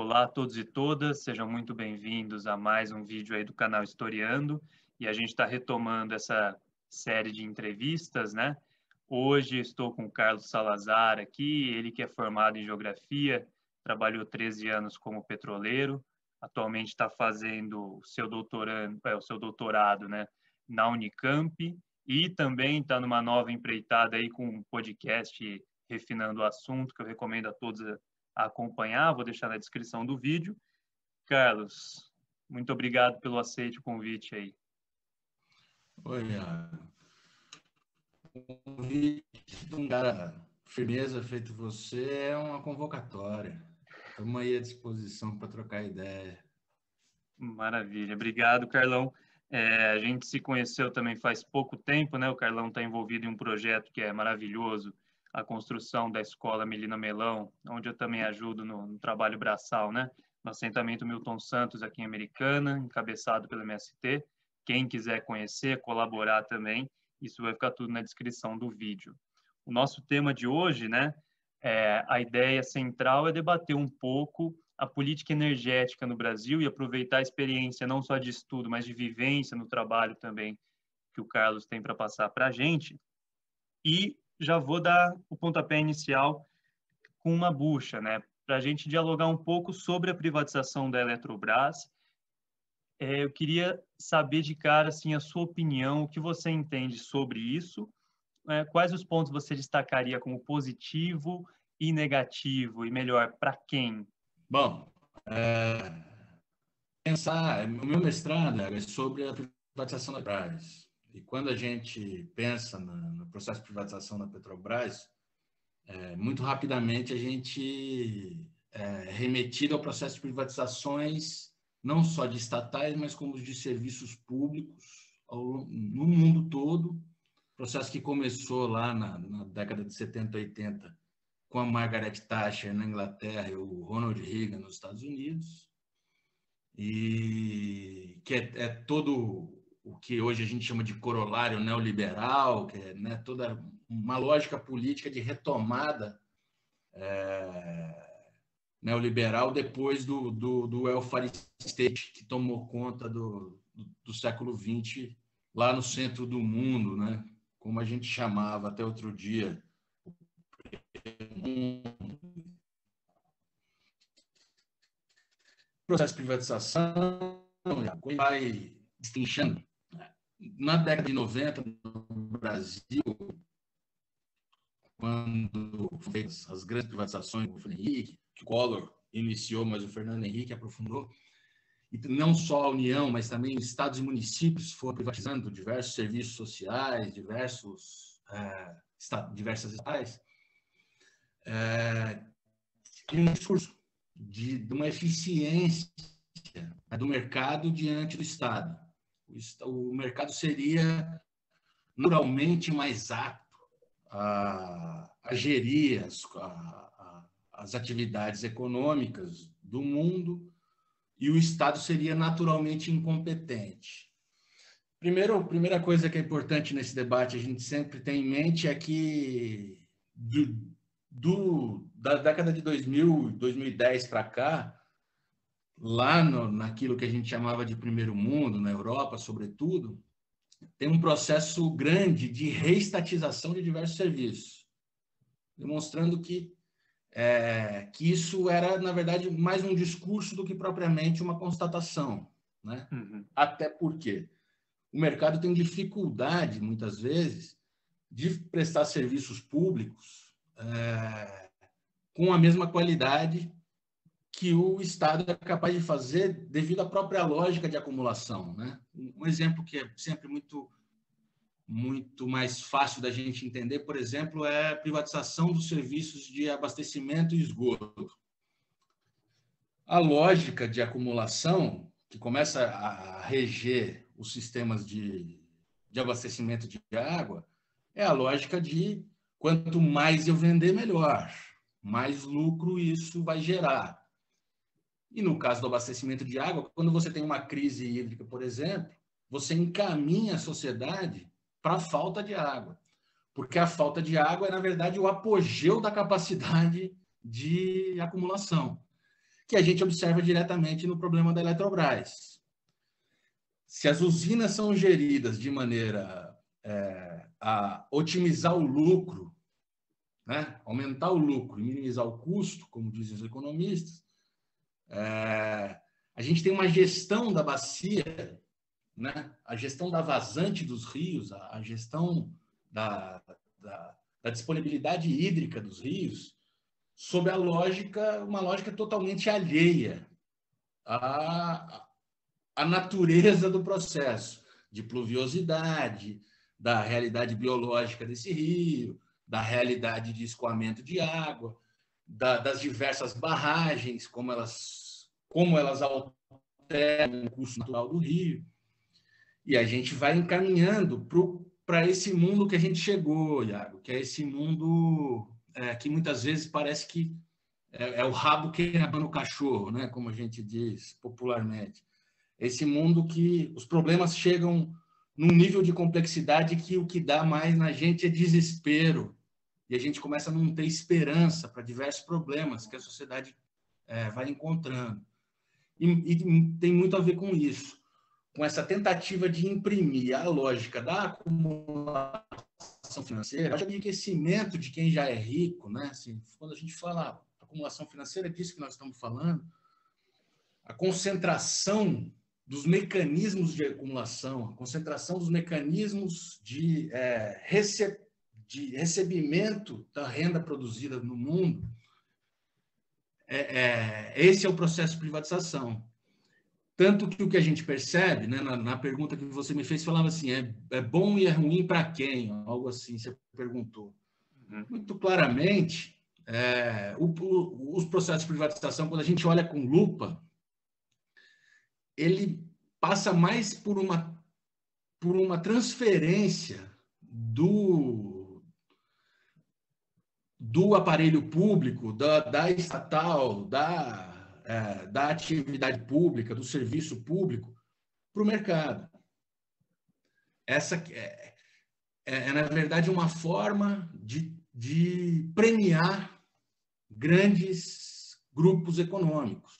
Olá a todos e todas, sejam muito bem-vindos a mais um vídeo aí do canal Historiando. E a gente está retomando essa série de entrevistas, né? Hoje estou com o Carlos Salazar aqui, ele que é formado em Geografia, trabalhou 13 anos como petroleiro, atualmente está fazendo o seu doutorado, né, na Unicamp, e também está numa nova empreitada aí com um podcast Refinando o Assunto, que eu recomendo a todos a acompanhar, vou deixar na descrição do vídeo. Carlos, muito obrigado pelo aceite o convite aí. Oi, Iago. Um convite de um cara firmeza feito você é uma convocatória. Estamos aí à disposição para trocar ideia. Maravilha, obrigado, Carlão. A gente se conheceu também faz pouco tempo, né? O Carlão está envolvido em um projeto que é maravilhoso, a construção da Escola Melina Melão, onde eu também ajudo no trabalho braçal, né? No assentamento Milton Santos, aqui em Americana, encabeçado pelo MST. Quem quiser conhecer, colaborar também, isso vai ficar tudo na descrição do vídeo. O nosso tema de hoje, né? A ideia central é debater um pouco a política energética no Brasil e aproveitar a experiência não só de estudo, mas de vivência no trabalho também que o Carlos tem para passar para a gente. E já vou dar o pontapé inicial com uma bucha, né? Para a gente dialogar um pouco sobre a privatização da Eletrobras. Eu queria saber de cara, assim, a sua opinião, o que você entende sobre isso, quais os pontos você destacaria como positivo e negativo, e melhor, para quem? Bom, o meu mestrado é sobre a privatização da Petrobras. E quando a gente pensa no processo de privatização da Petrobras, muito rapidamente a gente é remetido ao processo de privatizações, não só de estatais, mas como de serviços públicos no mundo todo. Processo que começou lá na década de 70, 80, com a Margaret Thatcher na Inglaterra e o Ronald Reagan nos Estados Unidos, e que é todo o que hoje a gente chama de corolário neoliberal, que é, né, toda uma lógica política de retomada neoliberal depois do welfare state, que tomou conta do século XX lá no centro do mundo, né? Como a gente chamava até outro dia. O processo de privatização vai destrinchando. Na década de 90, no Brasil, quando fez as grandes privatizações do Fernando Henrique, que o Collor iniciou, mas o Fernando Henrique aprofundou, e não só a União, mas também estados e municípios foram privatizando diversos serviços sociais, diversas estatais, e um discurso de uma eficiência do mercado diante do Estado. O mercado seria naturalmente mais apto a gerir as atividades econômicas do mundo, e o Estado seria naturalmente incompetente. Primeira coisa que é importante nesse debate a gente sempre tem em mente é que da década de 2000, 2010 para cá, lá naquilo que a gente chamava de primeiro mundo, na Europa, sobretudo, tem um processo grande de reestatização de diversos serviços, demonstrando que isso era, na verdade, mais um discurso do que propriamente uma constatação, né? Uhum. Até porque o mercado tem dificuldade, muitas vezes, de prestar serviços públicos com a mesma qualidade que o Estado é capaz de fazer devido à própria lógica de acumulação, né? Um exemplo que é sempre muito mais fácil da gente entender, por exemplo, é a privatização dos serviços de abastecimento e esgoto. A lógica de acumulação, que começa a reger os sistemas de abastecimento de água, é a lógica de quanto mais eu vender, melhor. Mais lucro isso vai gerar. E no caso do abastecimento de água, quando você tem uma crise hídrica, por exemplo, você encaminha a sociedade para a falta de água, porque a falta de água é, na verdade, o apogeu da capacidade de acumulação. que a gente observa diretamente no problema da Eletrobras. Se as usinas são geridas de maneira a otimizar o lucro, né? Aumentar o lucro e minimizar o custo, como dizem os economistas, a gente tem uma gestão da bacia, né? A gestão da vazante dos rios, a gestão da disponibilidade hídrica dos rios, sob uma lógica totalmente alheia à natureza do processo, de pluviosidade, da realidade biológica desse rio, da realidade de escoamento de água, das diversas barragens, como elas alteram o curso natural do rio. E a gente vai encaminhando para esse mundo que a gente chegou, Iago, que é esse mundo que muitas vezes parece que é o rabo que abana o cachorro, né? Como a gente diz popularmente. Esse mundo que os problemas chegam num nível de complexidade que o que dá mais na gente é desespero. E a gente começa a não ter esperança para diversos problemas que a sociedade vai encontrando. E tem muito a ver com isso, com essa tentativa de imprimir a lógica da acumulação financeira, o enriquecimento de quem já é rico, né? Assim, quando a gente fala acumulação financeira, é disso que nós estamos falando, a concentração dos mecanismos de acumulação, a concentração dos mecanismos de recebimento da renda produzida no mundo, esse é o processo de privatização. Tanto que o que a gente percebe, né, na pergunta que você me fez, falava assim, é bom e é ruim para quem? Algo assim, você perguntou. Muito claramente, os processos de privatização, quando a gente olha com lupa, ele passa mais por uma transferência do aparelho público, da estatal, da atividade pública, do serviço público, para o mercado. Essa na verdade, uma forma de premiar grandes grupos econômicos.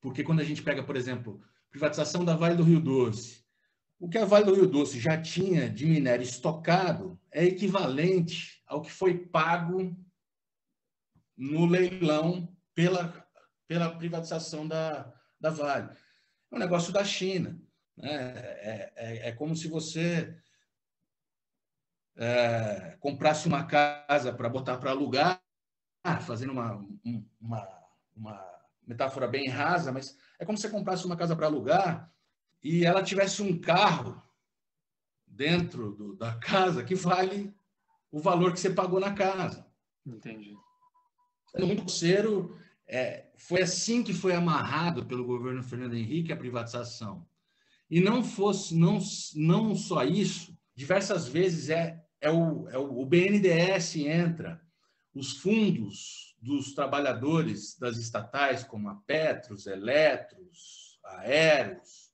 Porque quando a gente pega, por exemplo, privatização da Vale do Rio Doce, o que a Vale do Rio Doce já tinha de minério estocado é equivalente ao que foi pago no leilão pela privatização da Vale. É um negócio da China. Né? É como se você comprasse uma casa para botar para alugar, fazendo uma metáfora bem rasa, mas é como se você comprasse uma casa para alugar e ela tivesse um carro dentro da casa que vale o valor que você pagou na casa. Entendi. No muito grosseiro, foi assim que foi amarrado pelo governo Fernando Henrique a privatização. E não só isso, diversas vezes o BNDES entra, os fundos dos trabalhadores das estatais, como a Petros, Eletros, Aeros,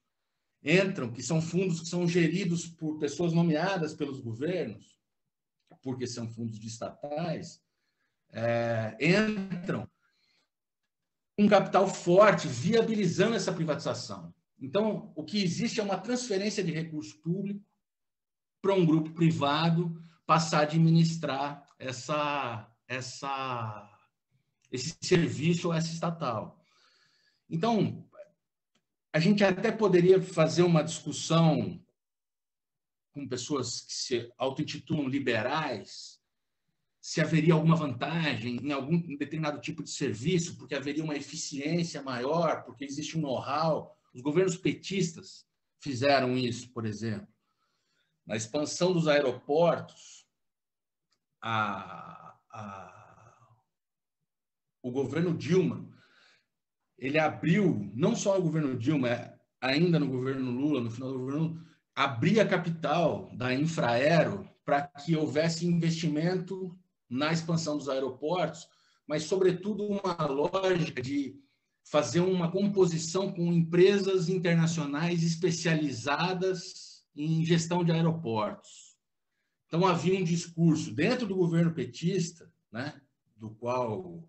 entram, que são fundos que são geridos por pessoas nomeadas pelos governos, porque são fundos de estatais, entram com um capital forte, viabilizando essa privatização. Então, o que existe é uma transferência de recurso público para um grupo privado passar a administrar esse serviço ou essa estatal. Então, a gente até poderia fazer uma discussão com pessoas que se auto-intitulam liberais, se haveria alguma vantagem em algum determinado tipo de serviço, porque haveria uma eficiência maior, porque existe um know-how. Os governos petistas fizeram isso, por exemplo. Na expansão dos aeroportos, o governo Dilma, ele abriu, não só o governo Dilma, ainda no governo Lula, no final do governo, abria a capital da Infraero para que houvesse investimento na expansão dos aeroportos, mas, sobretudo, uma lógica de fazer uma composição com empresas internacionais especializadas em gestão de aeroportos. Então, havia um discurso dentro do governo petista, né, do qual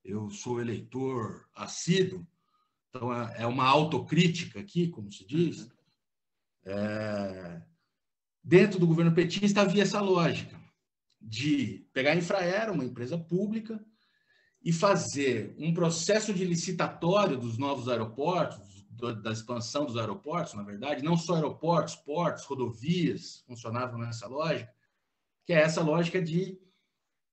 eu sou eleitor assíduo, então é uma autocrítica aqui, como se diz. Dentro do governo petista havia essa lógica de pegar a Infraero, uma empresa pública, e fazer um processo de licitatório dos novos aeroportos, da expansão dos aeroportos, na verdade, não só aeroportos, portos, rodovias funcionavam nessa lógica, que é essa lógica de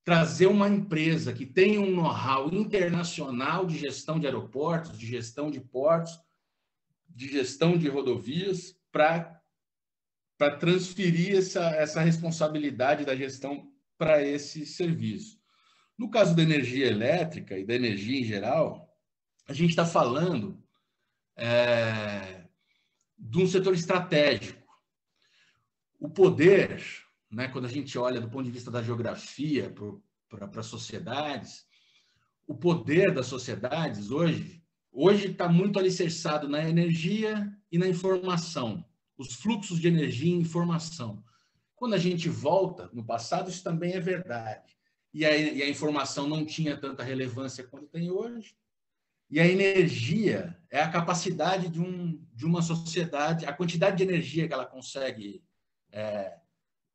trazer uma empresa que tenha um know-how internacional de gestão de aeroportos, de gestão de portos, de gestão de rodovias, para transferir essa responsabilidade da gestão para esse serviço. No caso da energia elétrica e da energia em geral, a gente está falando de um setor estratégico. O poder, né, quando a gente olha do ponto de vista da geografia para as sociedades, o poder das sociedades hoje está muito alicerçado na energia e na informação, os fluxos de energia e informação. Quando a gente volta no passado, isso também é verdade. E a informação não tinha tanta relevância quanto tem hoje. E a energia é a capacidade de uma sociedade, a quantidade de energia que ela consegue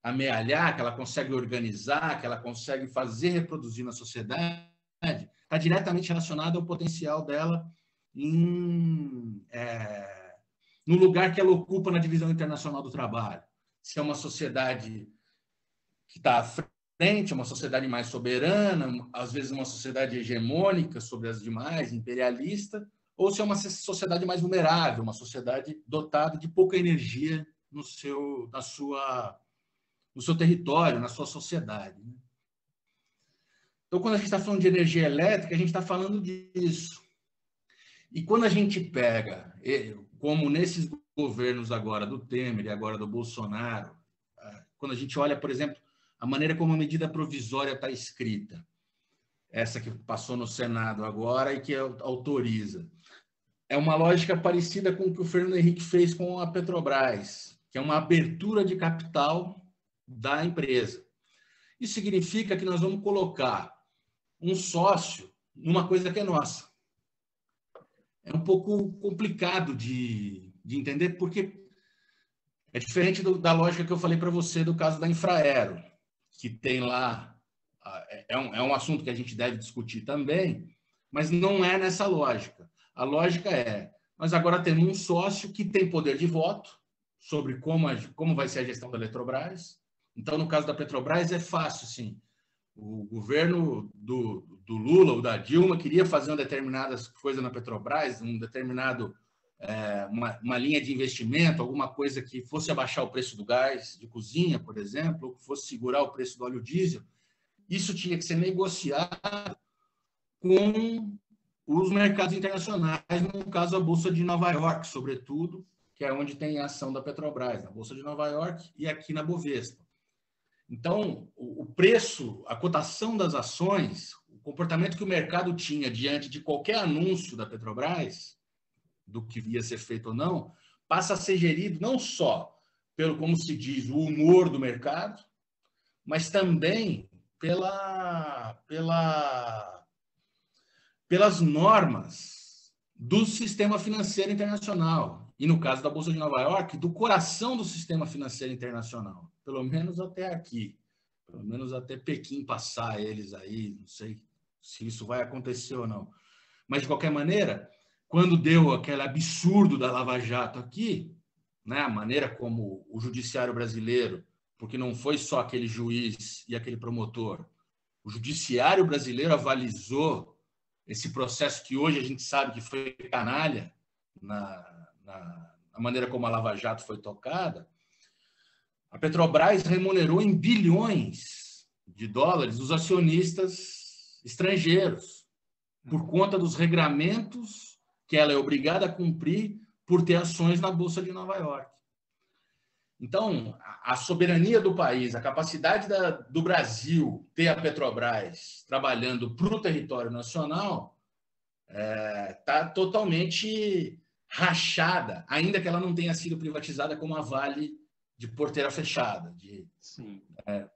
amealhar, que ela consegue organizar, que ela consegue fazer reproduzir na sociedade, está diretamente relacionada ao potencial dela no lugar que ela ocupa na divisão internacional do trabalho. Se é uma sociedade que está à frente, uma sociedade mais soberana, às vezes uma sociedade hegemônica sobre as demais, imperialista, ou se é uma sociedade mais vulnerável, uma sociedade dotada de pouca energia no seu território, na sua sociedade. Então, quando a gente está falando de energia elétrica, a gente está falando disso. E quando a gente pega, como nesses governos agora do Temer e agora do Bolsonaro, quando a gente olha, por exemplo, a maneira como a medida provisória está escrita, essa que passou no Senado agora e que autoriza, é uma lógica parecida com o que o Fernando Henrique fez com a Petrobras, que é uma abertura de capital da empresa. Isso significa que nós vamos colocar um sócio numa coisa que é nossa. É um pouco complicado de entender, porque é diferente da lógica que eu falei para você do caso da Infraero, que tem lá, é um assunto que a gente deve discutir também, mas não é nessa lógica. A lógica é, nós agora temos um sócio que tem poder de voto sobre como vai ser a gestão da Eletrobras. Então, no caso da Petrobras, é fácil, sim. O governo do Lula ou da Dilma queria fazer uma determinada coisa na Petrobras, uma linha de investimento, alguma coisa que fosse abaixar o preço do gás de cozinha, por exemplo, ou que fosse segurar o preço do óleo diesel. Isso tinha que ser negociado com os mercados internacionais, no caso a Bolsa de Nova York, sobretudo, que é onde tem a ação da Petrobras, na Bolsa de Nova York e aqui na Bovespa. Então, o preço, a cotação das ações, o comportamento que o mercado tinha diante de qualquer anúncio da Petrobras, do que ia ser feito ou não, passa a ser gerido não só pelo, como se diz, o humor do mercado, mas também pelas normas do sistema financeiro internacional. E no caso da Bolsa de Nova York, do coração do sistema financeiro internacional. Pelo menos até aqui. Pelo menos até Pequim passar eles aí. Não sei se isso vai acontecer ou não. Mas, de qualquer maneira, quando deu aquele absurdo da Lava Jato aqui, né, a maneira como o judiciário brasileiro, porque não foi só aquele juiz e aquele promotor, o judiciário brasileiro avalizou esse processo que hoje a gente sabe que foi canalha na maneira como a Lava Jato foi tocada. A Petrobras remunerou em bilhões de dólares os acionistas estrangeiros por conta dos regramentos que ela é obrigada a cumprir por ter ações na Bolsa de Nova York. Então, a soberania do país, a capacidade do Brasil ter a Petrobras trabalhando para o território nacional está totalmente rachada, ainda que ela não tenha sido privatizada como a Vale de porteira fechada,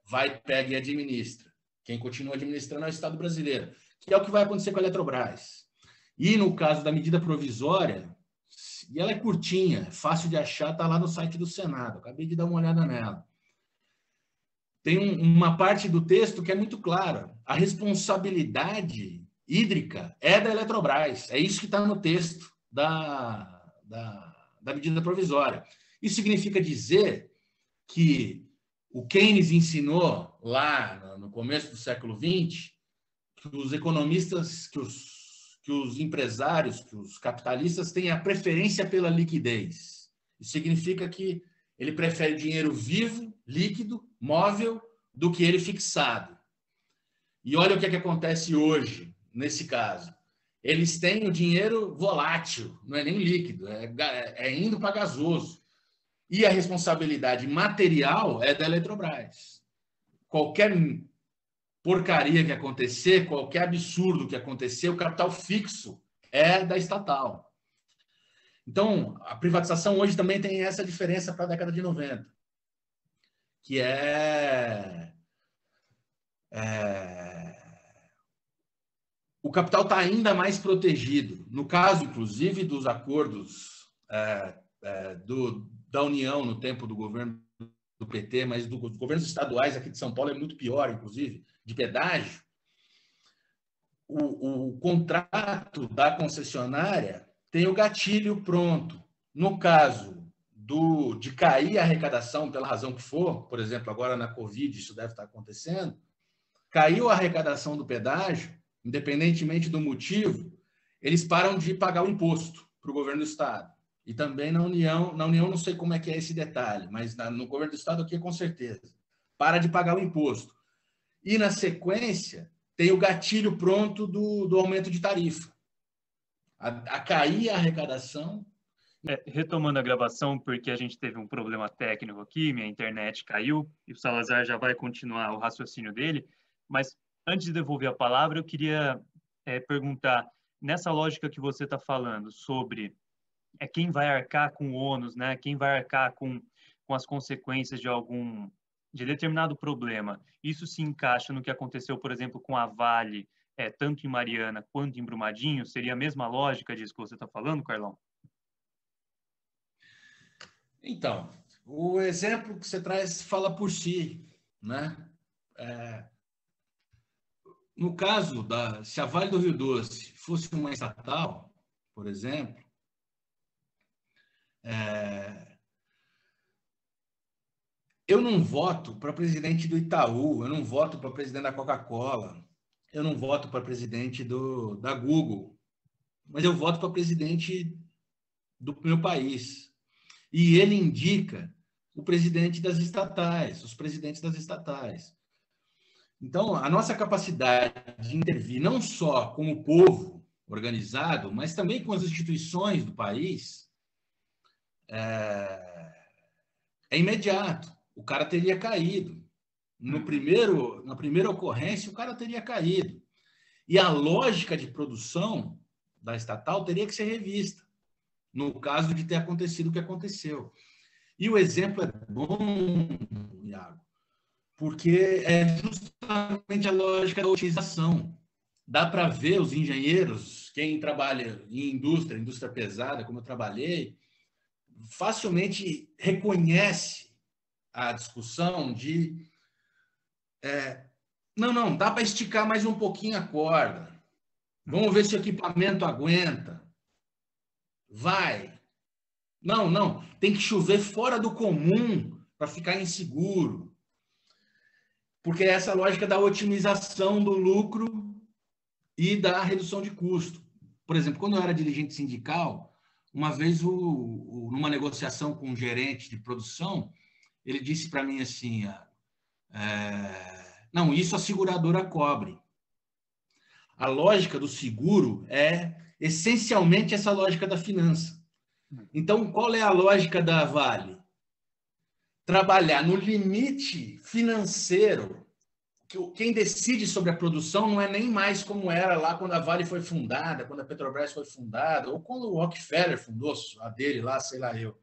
vai, pega e administra. Quem continua administrando é o Estado brasileiro, que é o que vai acontecer com a Eletrobras. E no caso da medida provisória, e ela é curtinha, é fácil de achar, está lá no site do Senado, acabei de dar uma olhada nela. Tem uma parte do texto que é muito clara. A responsabilidade hídrica é da Eletrobras. É isso que está no texto da medida provisória. Isso significa dizer que o Keynes ensinou lá no começo do século XX que os economistas, que os empresários, que os capitalistas têm a preferência pela liquidez. Isso significa que ele prefere dinheiro vivo, líquido, móvel, do que ele fixado. E olha o que acontece hoje, nesse caso. Eles têm o dinheiro volátil, não é nem líquido, é indo para gasoso. E a responsabilidade material é da Eletrobras. Qualquer porcaria que acontecer, qualquer absurdo que acontecer, o capital fixo é da estatal. Então, a privatização hoje também tem essa diferença para a década de 90, que o capital está ainda mais protegido. No caso, inclusive, dos acordos da União no tempo do governo do PT, mas dos governos estaduais aqui de São Paulo é muito pior, inclusive, de pedágio. O contrato da concessionária tem o gatilho pronto. No caso de cair a arrecadação, pela razão que for, por exemplo, agora na Covid isso deve estar acontecendo, caiu a arrecadação do pedágio, independentemente do motivo, eles param de pagar o imposto para o governo do Estado. E também na União não sei como é que é esse detalhe, mas no governo do Estado aqui com certeza. Para de pagar o imposto. E na sequência, tem o gatilho pronto do aumento de tarifa. A cair a arrecadação. Retomando a gravação, porque a gente teve um problema técnico aqui, minha internet caiu, e o Salazar já vai continuar o raciocínio dele, mas antes de devolver a palavra, eu queria perguntar, nessa lógica que você está falando sobre quem vai arcar com o ônus, né? Quem vai arcar com as consequências de determinado problema, isso se encaixa no que aconteceu, por exemplo, com a Vale, tanto em Mariana quanto em Brumadinho? Seria a mesma lógica disso que você está falando, Carlão? Então, o exemplo que você traz fala por si, né? No caso se a Vale do Rio Doce fosse uma estatal, por exemplo, eu não voto para presidente do Itaú, eu não voto para presidente da Coca-Cola, eu não voto para presidente da Google, mas eu voto para presidente do meu país. E ele indica o presidente das estatais, os presidentes das estatais. Então, a nossa capacidade de intervir não só com o povo organizado, mas também com as instituições do país é imediato. O cara teria caído. Na primeira ocorrência, o cara teria caído. E a lógica de produção da estatal teria que ser revista, no caso de ter acontecido o que aconteceu. E o exemplo é bom, Iago, porque é justamente a lógica da otimização. Dá para ver os engenheiros, quem trabalha em indústria pesada, como eu trabalhei, facilmente reconhece a discussão de não, dá para esticar mais um pouquinho a corda. Vamos ver se o equipamento aguenta. Vai. Não, tem que chover fora do comum para ficar inseguro. Porque é essa lógica da otimização do lucro e da redução de custo. Por exemplo, quando eu era dirigente sindical, uma vez, numa negociação com um gerente de produção, ele disse para mim assim, não, isso a seguradora cobre. A lógica do seguro é essencialmente essa lógica da finança. Então, qual é a lógica da Vale? Trabalhar no limite financeiro. Quem decide sobre a produção não é nem mais como era lá quando a Vale foi fundada, quando a Petrobras foi fundada, ou quando o Rockefeller fundou a dele lá, sei lá eu.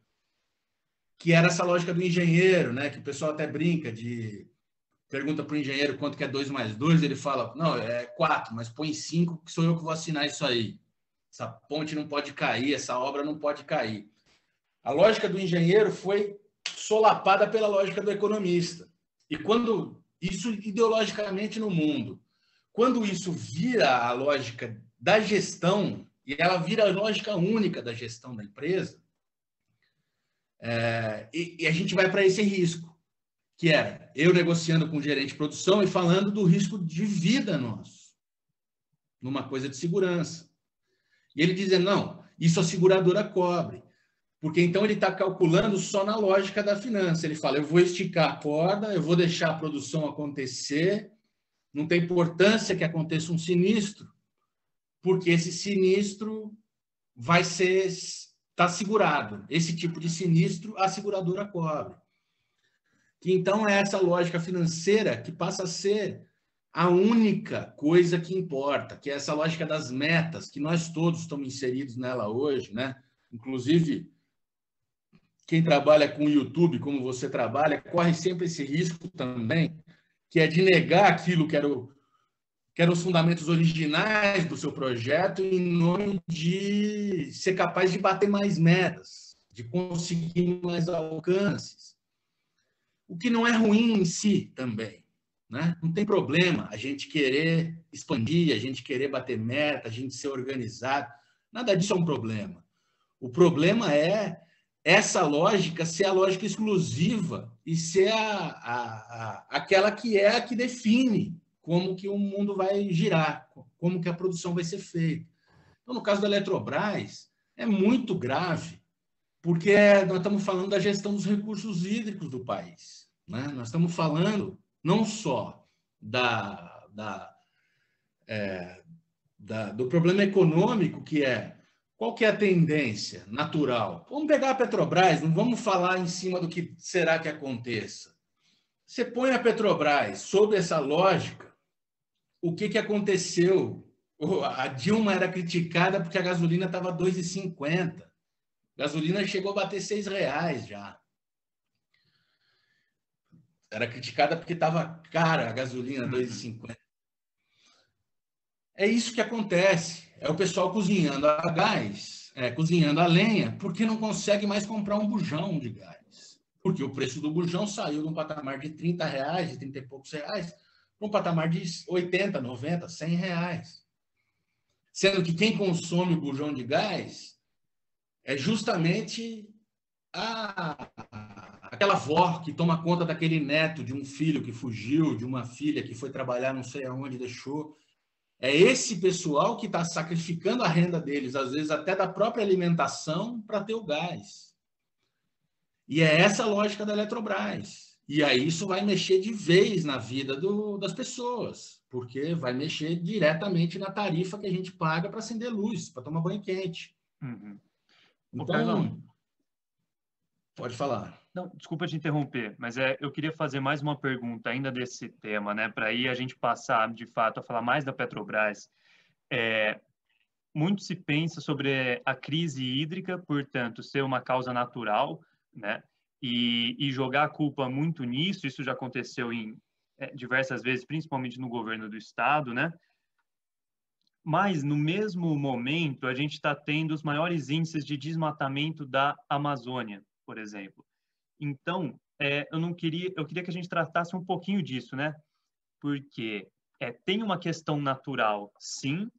Que era essa lógica do engenheiro, né? Que o pessoal até brinca de pergunta para o engenheiro quanto que é 2 mais 2, ele fala, não, é 4, mas põe 5, que sou eu que vou assinar isso aí. Essa ponte não pode cair, essa obra não pode cair. A lógica do engenheiro foi solapada pela lógica do economista. E quando isso ideologicamente no mundo, quando isso vira a lógica da gestão, e ela vira a lógica única da gestão da empresa, e a gente vai para esse risco, que era eu negociando com o gerente de produção e falando do risco de vida nosso, numa coisa de segurança. E ele dizendo, não, isso a seguradora cobre. Porque então ele está calculando só na lógica da finança. Ele fala, eu vou esticar a corda, eu vou deixar a produção acontecer, não tem importância que aconteça um sinistro, porque esse sinistro vai está segurado. Esse tipo de sinistro a seguradora cobre. Então é essa lógica financeira que passa a ser a única coisa que importa, que é essa lógica das metas, que nós todos estamos inseridos nela hoje, né? Inclusive, quem trabalha com o YouTube, como você trabalha, corre sempre esse risco também, que é de negar aquilo que eram os fundamentos originais do seu projeto em nome de ser capaz de bater mais metas, de conseguir mais alcances. O que não é ruim em si também, né? Não tem problema a gente querer expandir, a gente querer bater meta, a gente ser organizado. Nada disso é um problema. O problema é essa lógica ser a lógica exclusiva e ser aquela que é a que define como que o mundo vai girar, como que a produção vai ser feita. Então, no caso da Eletrobras, é muito grave, porque nós estamos falando da gestão dos recursos hídricos do país, né? Nós estamos falando não só do problema econômico, que é qual que é a tendência natural. Vamos pegar a Petrobras, não vamos falar em cima do que será que aconteça. Você põe a Petrobras sob essa lógica, o que aconteceu? A Dilma era criticada porque a gasolina estava R$ 2,50. A gasolina chegou a bater R$ 6 já. Era criticada porque estava cara a gasolina, R$ 2,50. É isso que acontece. É o pessoal cozinhando a gás, cozinhando a lenha, porque não consegue mais comprar um bujão de gás. Porque o preço do bujão saiu de um patamar de R$ 30, de 30 e poucos reais, para um patamar de 80, 90, R$ 100. Sendo que quem consome o bujão de gás é justamente aquela avó que toma conta daquele neto de um filho que fugiu, de uma filha que foi trabalhar não sei aonde, deixou. É esse pessoal que está sacrificando a renda deles, às vezes até da própria alimentação, para ter o gás. E é essa lógica da Eletrobras. E aí isso vai mexer de vez na vida das pessoas, porque vai mexer diretamente na tarifa que a gente paga para acender luz, para tomar banho quente. Uhum. Então, pode falar. Não, desculpa te interromper, mas eu queria fazer mais uma pergunta ainda desse tema, né? Para aí a gente passar, de fato, a falar mais da Petrobras. Muito se pensa sobre a crise hídrica, portanto, ser uma causa natural, né? E jogar a culpa muito nisso. Isso já aconteceu diversas vezes, principalmente no governo do estado, né? Mas, no mesmo momento, a gente está tendo os maiores índices de desmatamento da Amazônia, por exemplo. Então, eu queria que a gente tratasse um pouquinho disso, né? Porque tem uma questão natural, sim,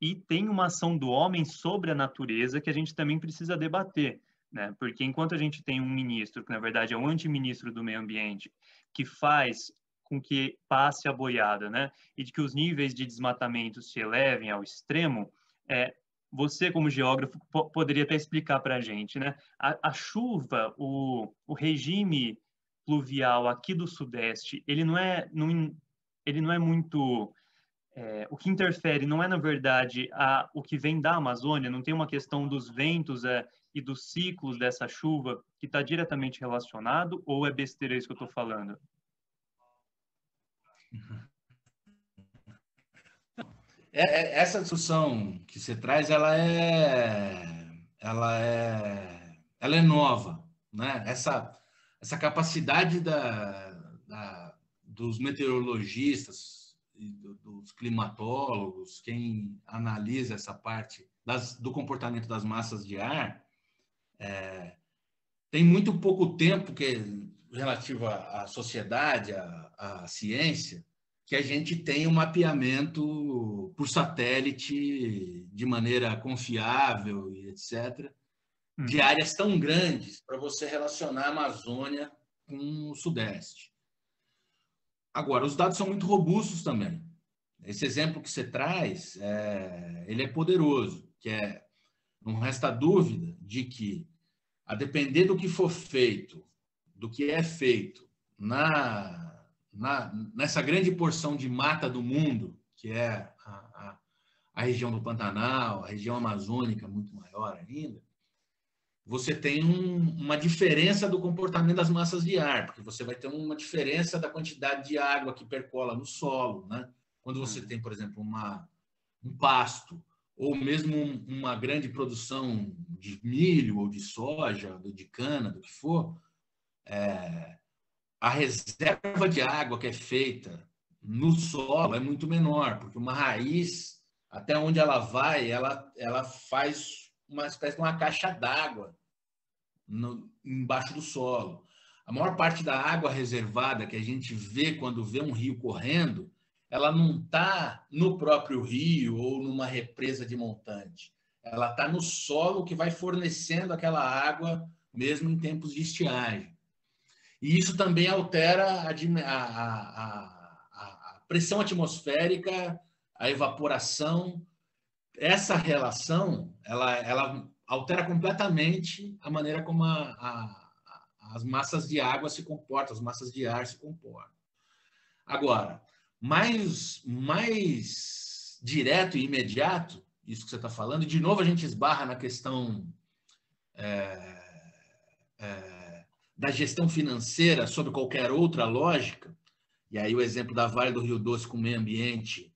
e tem uma ação do homem sobre a natureza que a gente também precisa debater, né? Porque enquanto a gente tem um ministro, que na verdade é um antiministro do meio ambiente, que faz com que passe a boiada, né? E de que os níveis de desmatamento se elevem ao extremo, você, como geógrafo, poderia até explicar para a gente, né? A chuva, o regime pluvial aqui do Sudeste, ele não é muito... o que interfere não é, na verdade, o que vem da Amazônia, não tem uma questão dos ventos e dos ciclos dessa chuva que está diretamente relacionado, ou é besteira isso que eu estou falando? Essa discussão que você traz, ela é nova, né? Essa capacidade dos meteorologistas, dos climatólogos, quem analisa essa parte do comportamento das massas de ar, tem muito pouco tempo que relativo à sociedade, à ciência, que a gente tem um mapeamento por satélite de maneira confiável e etc., de áreas tão grandes para você relacionar a Amazônia com o Sudeste. Agora, os dados são muito robustos também. Esse exemplo que você traz, ele é poderoso, que não resta dúvida de que, a depender do que for feito, do que é feito nessa grande porção de mata do mundo, que é a região do Pantanal, a região amazônica, muito maior ainda, você tem uma diferença do comportamento das massas de ar, porque você vai ter uma diferença da quantidade de água que percola no solo, né? Quando você tem, por exemplo, um pasto, ou mesmo uma grande produção de milho ou de soja, de cana, do que for, a reserva de água que é feita no solo é muito menor, porque uma raiz, até onde ela vai, ela faz uma espécie de uma caixa d'água embaixo do solo. A maior parte da água reservada que a gente vê quando vê um rio correndo, ela não está no próprio rio ou numa represa de montante. Ela está no solo que vai fornecendo aquela água mesmo em tempos de estiagem. E isso também altera a pressão atmosférica, a evaporação. Essa relação, ela altera completamente a maneira como as massas de água se comportam, as massas de ar se comportam. Agora, mais direto e imediato, isso que você está falando, e de novo a gente esbarra na questão da gestão financeira sobre qualquer outra lógica, e aí o exemplo da Vale do Rio Doce com o meio ambiente,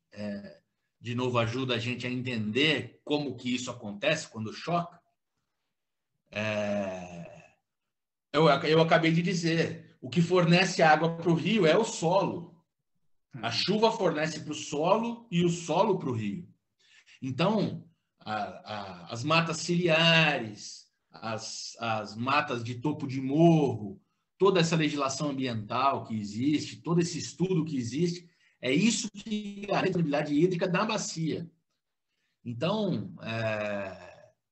de novo, ajuda a gente a entender como que isso acontece quando choca. Eu acabei de dizer, o que fornece água para o rio é o solo. A chuva fornece para o solo e o solo para o rio. Então, as matas ciliares, as matas de topo de morro, toda essa legislação ambiental que existe, todo esse estudo que existe, é isso que garante a disponibilidade hídrica da bacia. Então,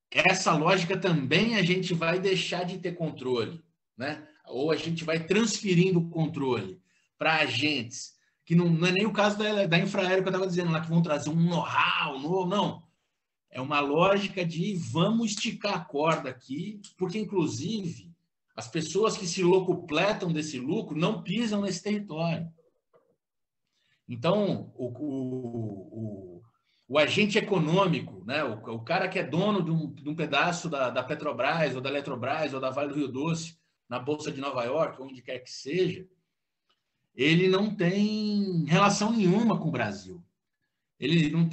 essa lógica também a gente vai deixar de ter controle, né? Ou a gente vai transferindo o controle para agentes, que não é nem o caso da Infraero que eu estava dizendo lá, que vão trazer um know-how novo, não. É uma lógica de vamos esticar a corda aqui, porque, inclusive, as pessoas que se locupletam desse lucro não pisam nesse território. Então, o agente econômico, né, o cara que é dono de um pedaço da Petrobras, ou da Eletrobras, ou da Vale do Rio Doce, na Bolsa de Nova York, onde quer que seja, ele não tem relação nenhuma com o Brasil. Ele não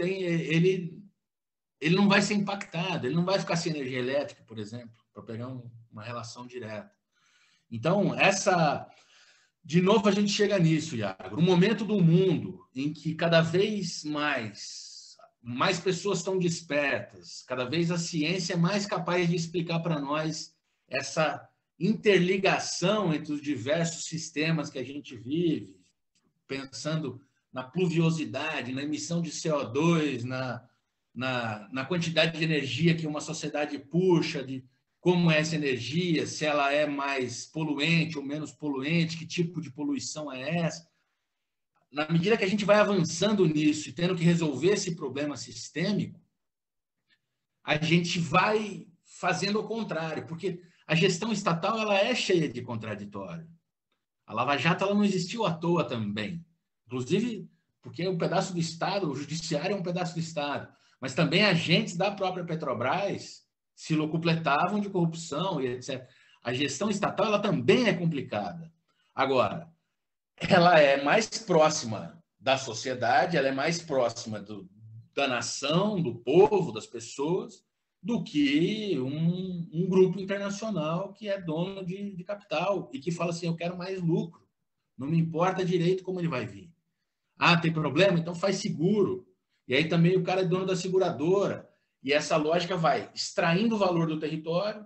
vai ser impactado, ele não vai ficar sem energia elétrica, por exemplo, para pegar uma relação direta. Então, de novo a gente chega nisso, Iago. No momento do mundo em que cada vez mais pessoas estão despertas, cada vez a ciência é mais capaz de explicar para nós essa interligação entre os diversos sistemas que a gente vive, pensando na pluviosidade, na emissão de CO2, na quantidade de energia que uma sociedade puxa, de como é essa energia, se ela é mais poluente ou menos poluente, que tipo de poluição é essa. Na medida que a gente vai avançando nisso e tendo que resolver esse problema sistêmico, a gente vai fazendo o contrário, porque a gestão estatal ela é cheia de contraditório. A Lava Jato ela não existiu à toa também. Inclusive, porque é um pedaço do Estado, o judiciário é um pedaço do Estado, mas também agentes da própria Petrobras se locupletavam de corrupção e etc. A gestão estatal ela também é complicada. Agora, ela é mais próxima da sociedade, ela é mais próxima da nação, do povo, das pessoas, do que um grupo internacional que é dono de capital e que fala assim, eu quero mais lucro. Não me importa direito como ele vai vir. Ah, tem problema? Então faz seguro. E aí também o cara é dono da seguradora. E essa lógica vai extraindo o valor do território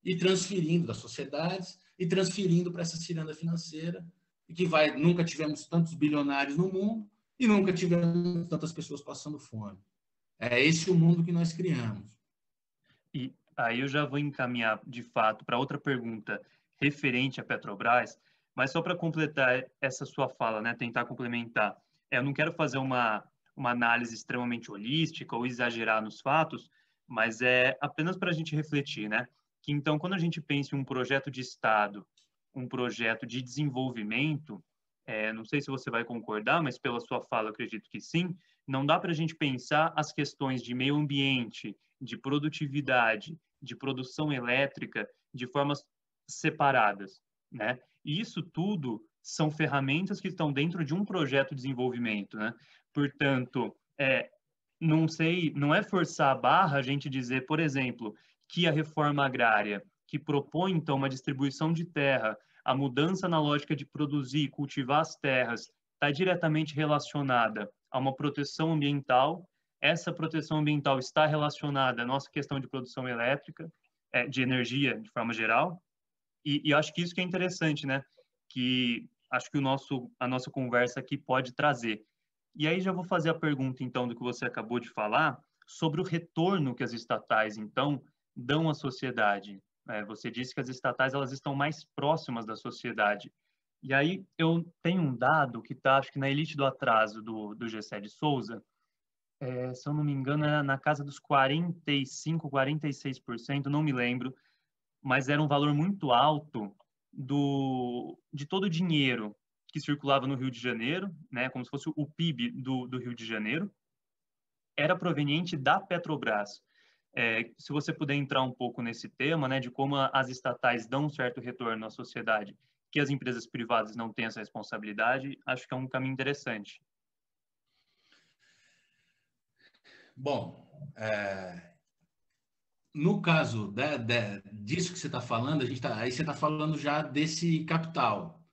e transferindo das sociedades e transferindo para essa ciranda financeira. E que vai, nunca tivemos tantos bilionários no mundo e nunca tivemos tantas pessoas passando fome. É esse o mundo que nós criamos. E aí eu já vou encaminhar, de fato, para outra pergunta referente à Petrobras, mas só para completar essa sua fala, né, tentar complementar. Eu não quero fazer uma análise extremamente holística ou exagerar nos fatos, mas é apenas para a gente refletir, né? Que então, quando a gente pensa em um projeto de Estado, um projeto de desenvolvimento, não sei se você vai concordar, mas pela sua fala eu acredito que sim, não dá para a gente pensar as questões de meio ambiente, de produtividade, de produção elétrica de formas separadas, né? E isso tudo são ferramentas que estão dentro de um projeto de desenvolvimento, né? Portanto, não sei, não é forçar a barra a gente dizer, por exemplo, que a reforma agrária, que propõe então uma distribuição de terra, a mudança na lógica de produzir e cultivar as terras, está diretamente relacionada a uma proteção ambiental. Essa proteção ambiental está relacionada à nossa questão de produção elétrica, de energia de forma geral, e acho que isso que é interessante, né? Que acho que a nossa conversa aqui pode trazer. E aí já vou fazer a pergunta, então, do que você acabou de falar, sobre o retorno que as estatais, então, dão à sociedade. Você disse que as estatais elas estão mais próximas da sociedade. E aí eu tenho um dado que está, acho que na elite do atraso do Gessé de Souza, se eu não me engano, era na casa dos 45%, 46%, não me lembro, mas era um valor muito alto de todo o dinheiro que circulava no Rio de Janeiro, né, como se fosse o PIB do Rio de Janeiro, era proveniente da Petrobras. Se você puder entrar um pouco nesse tema, né, de como as estatais dão um certo retorno à sociedade, que as empresas privadas não têm essa responsabilidade, acho que é um caminho interessante. Bom, no caso disso que você está falando, aí você está falando já desse capital.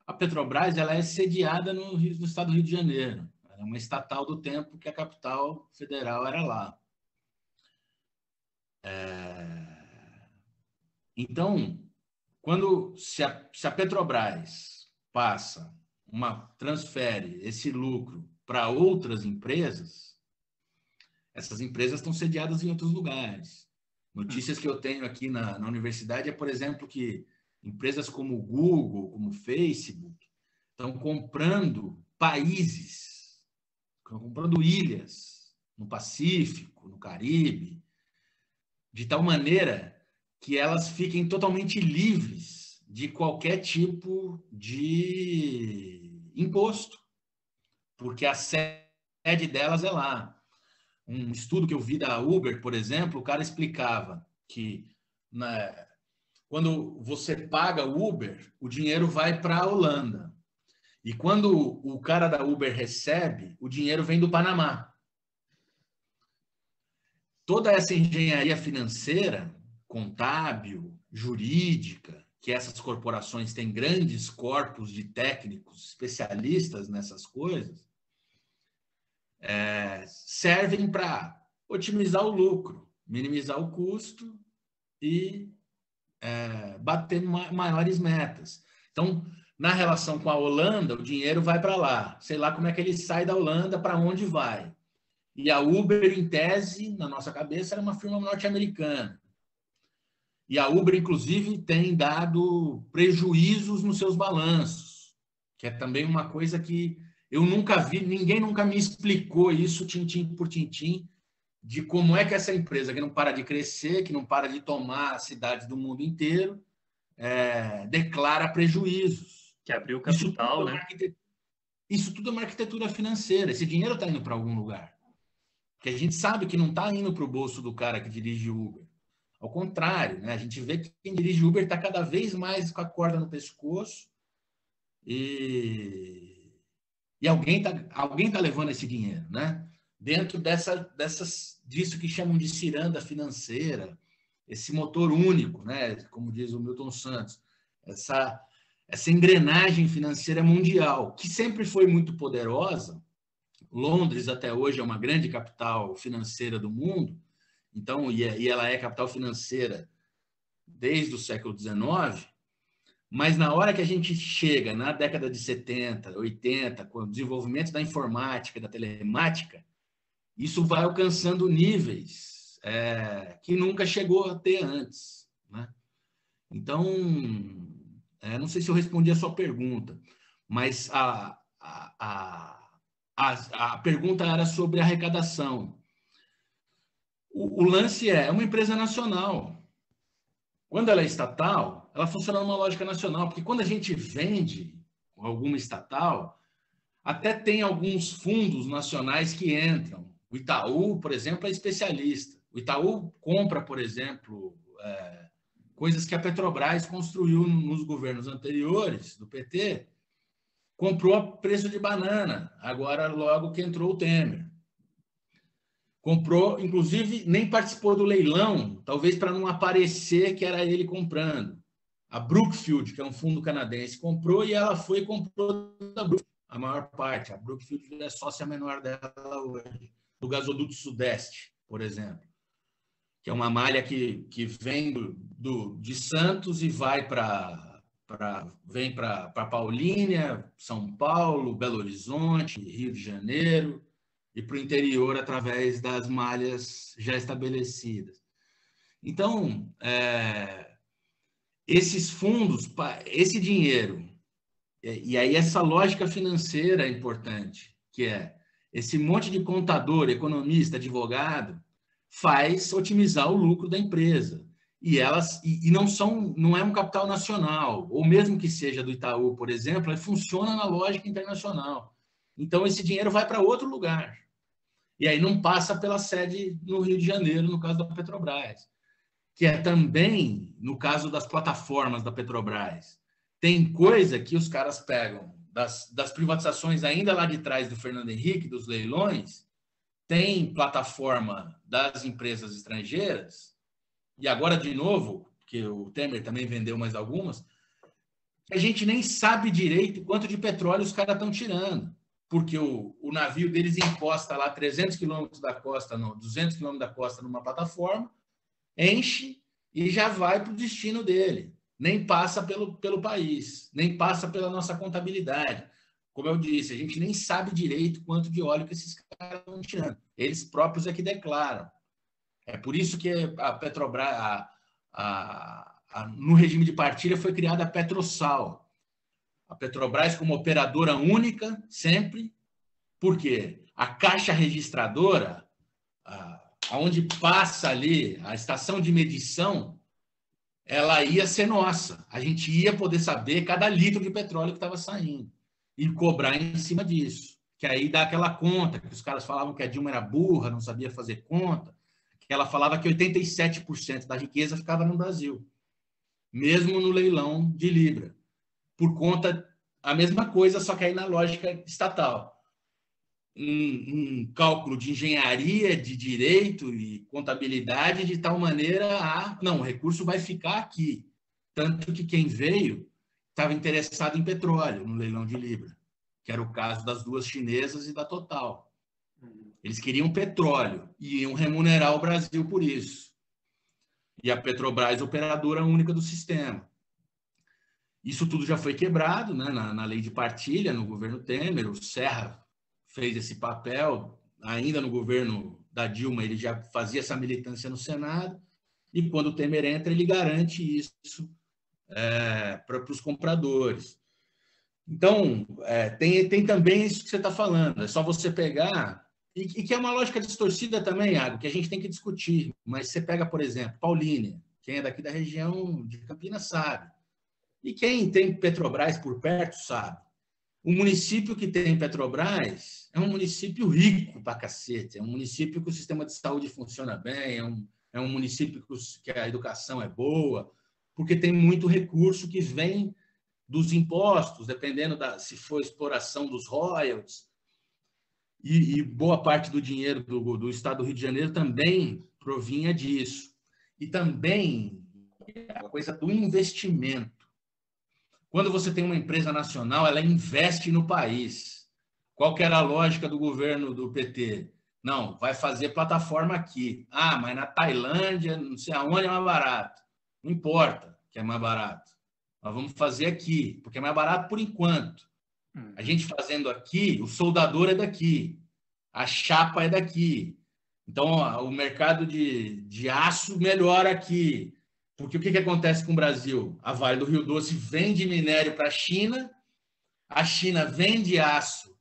A Petrobras ela é sediada no estado do Rio de Janeiro. Ela é uma estatal do tempo que a capital federal era lá. Então, se a Petrobras transfere esse lucro para outras empresas, essas empresas estão sediadas em outros lugares. Notícias que eu tenho aqui na universidade por exemplo, que empresas como o Google, como o Facebook, estão comprando países, estão comprando ilhas no Pacífico, no Caribe, de tal maneira que elas fiquem totalmente livres de qualquer tipo de imposto, porque a sede delas é lá. Um estudo que eu vi da Uber, por exemplo, o cara explicava que quando você paga o Uber, o dinheiro vai para a Holanda. E quando o cara da Uber recebe, o dinheiro vem do Panamá. Toda essa engenharia financeira, contábil, jurídica, que essas corporações têm grandes corpos de técnicos especialistas nessas coisas, servem para otimizar o lucro, minimizar o custo e bater maiores metas. Então, na relação com a Holanda, o dinheiro vai para lá. Sei lá como é que ele sai da Holanda, para onde vai. E a Uber, em tese, na nossa cabeça, era uma firma norte-americana. E a Uber, inclusive, tem dado prejuízos nos seus balanços, que é também uma coisa que eu nunca vi, ninguém nunca me explicou isso, tintim por tintim, de como é que essa empresa, que não para de crescer, que não para de tomar cidades do mundo inteiro, declara prejuízos. Que abriu capital, né? Isso tudo é uma arquitetura financeira. Esse dinheiro está indo para algum lugar. Porque a gente sabe que não está indo para o bolso do cara que dirige o Uber. Ao contrário, né? A gente vê que quem dirige Uber está cada vez mais com a corda no pescoço e alguém tá levando esse dinheiro, né? Dentro disso que chamam de ciranda financeira, esse motor único, né? Como diz o Milton Santos, essa engrenagem financeira mundial, que sempre foi muito poderosa. Londres, até hoje, é uma grande capital financeira do mundo, então, e ela é capital financeira desde o século XIX, mas na hora que a gente chega na década de 70, 80, com o desenvolvimento da informática, da telemática, isso vai alcançando níveis que nunca chegou a ter antes, né? Então, não sei se eu respondi a sua pergunta, mas a pergunta era sobre arrecadação. O lance é uma empresa nacional. Quando ela é estatal, ela funciona numa lógica nacional, porque quando a gente vende alguma estatal, até tem alguns fundos nacionais que entram. O Itaú, por exemplo, é especialista. O Itaú compra, por exemplo, coisas que a Petrobras construiu nos governos anteriores, do PT, comprou a preço de banana, agora logo que entrou o Temer. Comprou, inclusive, nem participou do leilão, talvez para não aparecer que era ele comprando. A Brookfield, que é um fundo canadense, comprou e ela foi e comprou da Brookfield, a maior parte. A Brookfield é sócia menor dela hoje, do gasoduto Sudeste, por exemplo, que é uma malha que vem de Santos e vai vem para Paulínia, São Paulo, Belo Horizonte, Rio de Janeiro, e para o interior através das malhas já estabelecidas. Então, esses fundos, esse dinheiro, e aí essa lógica financeira é importante, que é esse monte de contador, economista, advogado, faz otimizar o lucro da empresa. E elas não é um capital nacional, ou mesmo que seja do Itaú, por exemplo, ele funciona na lógica internacional. Então, esse dinheiro vai para outro lugar. E aí não passa pela sede no Rio de Janeiro, no caso da Petrobras, que é também no caso das plataformas da Petrobras. Tem coisa que os caras pegam das privatizações ainda lá de trás do Fernando Henrique, dos leilões, tem plataforma das empresas estrangeiras, e agora de novo, que o Temer também vendeu mais algumas, a gente nem sabe direito quanto de petróleo os caras estão tirando, porque o navio deles encosta lá 300 quilômetros da costa, 200 quilômetros da costa numa plataforma, enche e já vai para o destino dele. Nem passa pelo país, nem passa pela nossa contabilidade. Como eu disse, a gente nem sabe direito quanto de óleo que esses caras estão tirando. Eles próprios é que declaram. É por isso que a Petrobras, no regime de partilha, foi criada a Petrosal. A Petrobras como operadora única, sempre, porque a caixa registradora, aonde passa ali a estação de medição, ela ia ser nossa. A gente ia poder saber cada litro de petróleo que estava saindo e cobrar em cima disso. Que aí dá aquela conta, que os caras falavam que a Dilma era burra, não sabia fazer conta, que ela falava que 87% da riqueza ficava no Brasil, mesmo no leilão de Libra, por conta a mesma coisa, só que aí na lógica estatal. Um cálculo de engenharia, de direito e contabilidade de tal maneira não, o recurso vai ficar aqui. Tanto que quem veio estava interessado em petróleo no leilão de Libra, que era o caso das duas chinesas e da Total. Eles queriam petróleo e iam remunerar o Brasil por isso. E a Petrobras, operadora única do sistema. Isso tudo já foi quebrado, né, na lei de partilha, no governo Temer. O Serra fez esse papel, ainda no governo da Dilma, ele já fazia essa militância no Senado, e quando o Temer entra, ele garante isso para os compradores. Então, tem também isso que você está falando, é só você pegar, e que é uma lógica distorcida também, Iago, que a gente tem que discutir, mas você pega, por exemplo, Paulínia, quem é daqui da região de Campinas sabe, e quem tem Petrobras por perto sabe. O município que tem Petrobras é um município rico pra cacete, é um município que o sistema de saúde funciona bem, é um município que a educação é boa, porque tem muito recurso que vem dos impostos, dependendo se for exploração dos royalties, e boa parte do dinheiro do estado do Rio de Janeiro também provinha disso. E também a coisa do investimento. Quando você tem uma empresa nacional, ela investe no país. Qual que era a lógica do governo do PT? Não, vai fazer plataforma aqui. Ah, mas na Tailândia, não sei aonde é mais barato. Não importa que é mais barato. Nós vamos fazer aqui, porque é mais barato por enquanto. A gente fazendo aqui, o soldador é daqui, a chapa é daqui. Então, o mercado de aço melhora aqui. Porque o que acontece com o Brasil? A Vale do Rio Doce vende minério para a China vende aço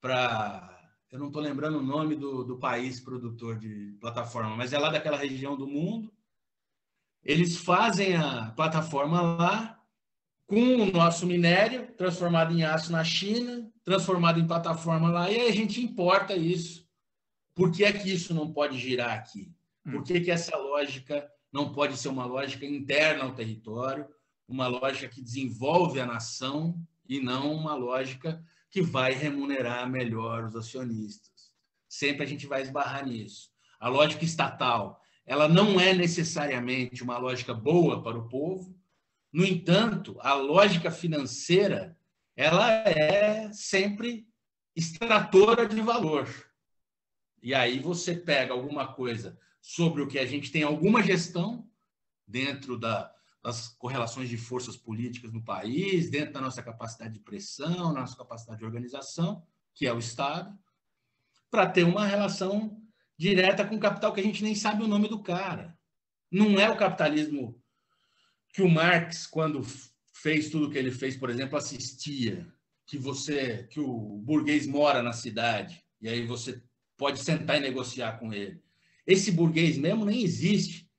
para... Eu não estou lembrando o nome do país produtor de plataforma, mas é lá daquela região do mundo. Eles fazem a plataforma lá, com o nosso minério, transformado em aço na China, transformado em plataforma lá, e aí a gente importa isso. Por que é que isso não pode girar aqui? Por que essa lógica não pode ser uma lógica interna ao território, uma lógica que desenvolve a nação e não uma lógica que vai remunerar melhor os acionistas? Sempre a gente vai esbarrar nisso. A lógica estatal, ela não é necessariamente uma lógica boa para o povo. No entanto, a lógica financeira, ela é sempre extratora de valor. E aí você pega alguma coisa sobre o que a gente tem alguma gestão dentro das correlações de forças políticas no país, dentro da nossa capacidade de pressão, nossa capacidade de organização, que é o Estado, para ter uma relação direta com o capital que a gente nem sabe o nome do cara. Não é o capitalismo que o Marx, quando fez tudo o que ele fez, por exemplo, assistia, que o burguês mora na cidade, e aí você pode sentar e negociar com ele. Esse burguês mesmo nem existe.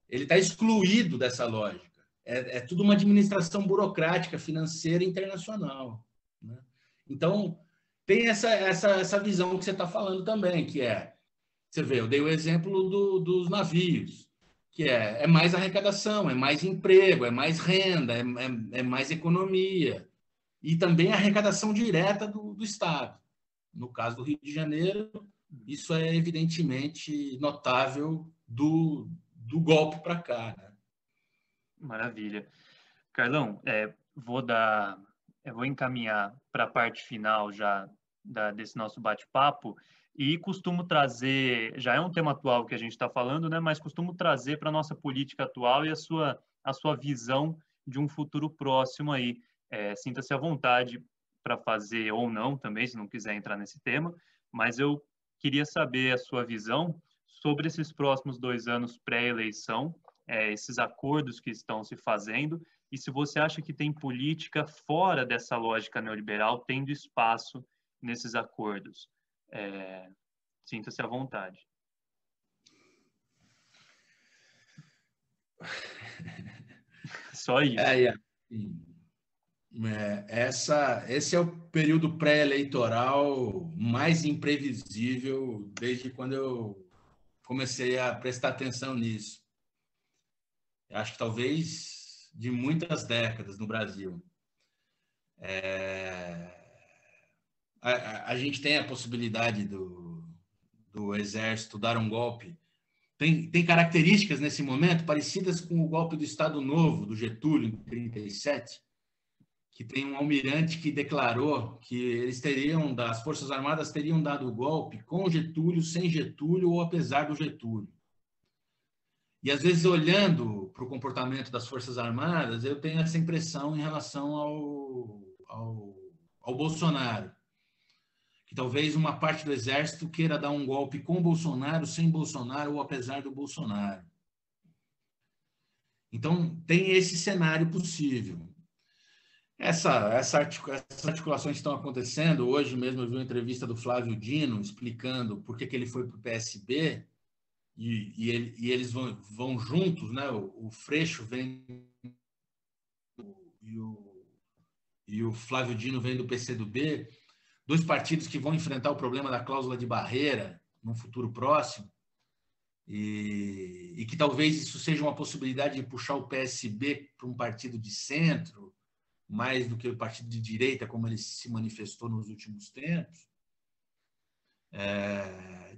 Ele está excluído dessa lógica. É tudo uma administração burocrática, financeira internacional. Né? Então, tem essa visão que você está falando também, que é, você vê, eu dei o exemplo dos navios, que é mais arrecadação, é mais emprego, é mais renda, é mais economia. E também a arrecadação direta do Estado. No caso do Rio de Janeiro, isso é evidentemente notável do golpe para cá. Né? Maravilha. Carlão, vou encaminhar para a parte final já desse nosso bate-papo e costumo trazer, já é um tema atual que a gente está falando, né? Mas costumo trazer para a nossa política atual e a sua visão de um futuro próximo aí. Sinta-se à vontade para fazer ou não também, se não quiser entrar nesse tema, mas eu queria saber a sua visão sobre esses próximos 2 anos pré-eleição, esses acordos que estão se fazendo, e se você acha que tem política fora dessa lógica neoliberal tendo espaço nesses acordos. Sinta-se à vontade. Só isso. Esse é o período pré-eleitoral mais imprevisível desde quando eu comecei a prestar atenção nisso. Acho que talvez de muitas décadas no Brasil. A gente tem a possibilidade do Exército dar um golpe. Tem características nesse momento parecidas com o golpe do Estado Novo, do Getúlio, em 1937, que tem um almirante que declarou que as Forças Armadas teriam dado o golpe com Getúlio, sem Getúlio ou apesar do Getúlio. E, às vezes, olhando para o comportamento das Forças Armadas, eu tenho essa impressão em relação ao Bolsonaro, que talvez uma parte do Exército queira dar um golpe com Bolsonaro, sem Bolsonaro ou apesar do Bolsonaro. Então, tem esse cenário possível. Essas articulações estão acontecendo. Hoje mesmo eu vi uma entrevista do Flávio Dino explicando por que ele foi para o PSB e eles vão juntos, né? O Freixo vem e o Flávio Dino vem do PCdoB, dois partidos que vão enfrentar o problema da cláusula de barreira no futuro próximo e que talvez isso seja uma possibilidade de puxar o PSB para um partido de centro, mais do que o partido de direita, como ele se manifestou nos últimos tempos.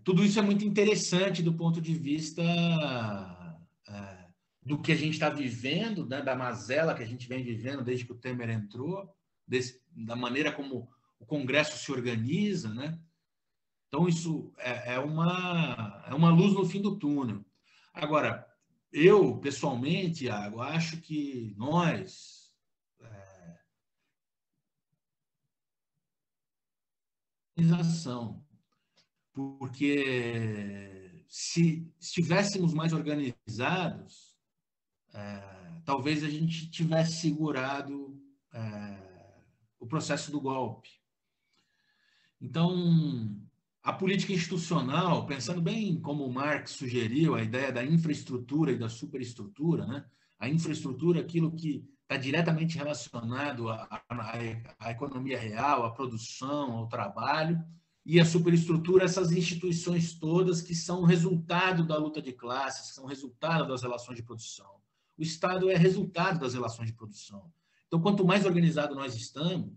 Tudo isso é muito interessante do ponto de vista do que a gente está vivendo, né, da mazela que a gente vem vivendo desde que o Temer entrou, da maneira como o Congresso se organiza, né? Então, isso é uma luz no fim do túnel. Agora, eu, pessoalmente, Iago, acho que nós, organização, porque se estivéssemos mais organizados, talvez a gente tivesse segurado o processo do golpe. Então, a política institucional, pensando bem como o Marx sugeriu, a ideia da infraestrutura e da superestrutura, né? A infraestrutura, aquilo que está diretamente relacionado à economia real, à produção, ao trabalho, e a superestrutura, essas instituições todas que são resultado da luta de classes, que são resultado das relações de produção. O Estado é resultado das relações de produção. Então, quanto mais organizado nós estamos,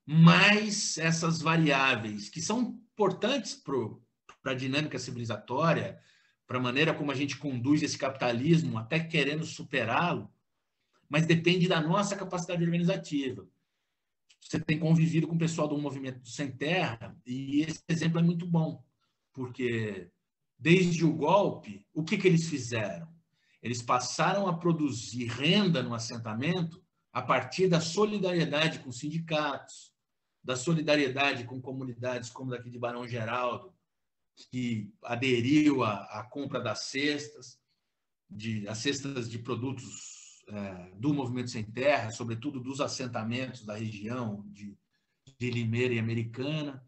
mais essas variáveis, que são importantes para a dinâmica civilizatória, para a maneira como a gente conduz esse capitalismo, até querendo superá-lo, mas depende da nossa capacidade organizativa. Você tem convivido com o pessoal do Movimento Sem Terra, e esse exemplo é muito bom, porque desde o golpe, o que eles fizeram? Eles passaram a produzir renda no assentamento a partir da solidariedade com sindicatos, da solidariedade com comunidades como daqui de Barão Geraldo, que aderiu à compra das cestas, as cestas de produtos do Movimento Sem Terra, sobretudo dos assentamentos da região de Limeira e Americana.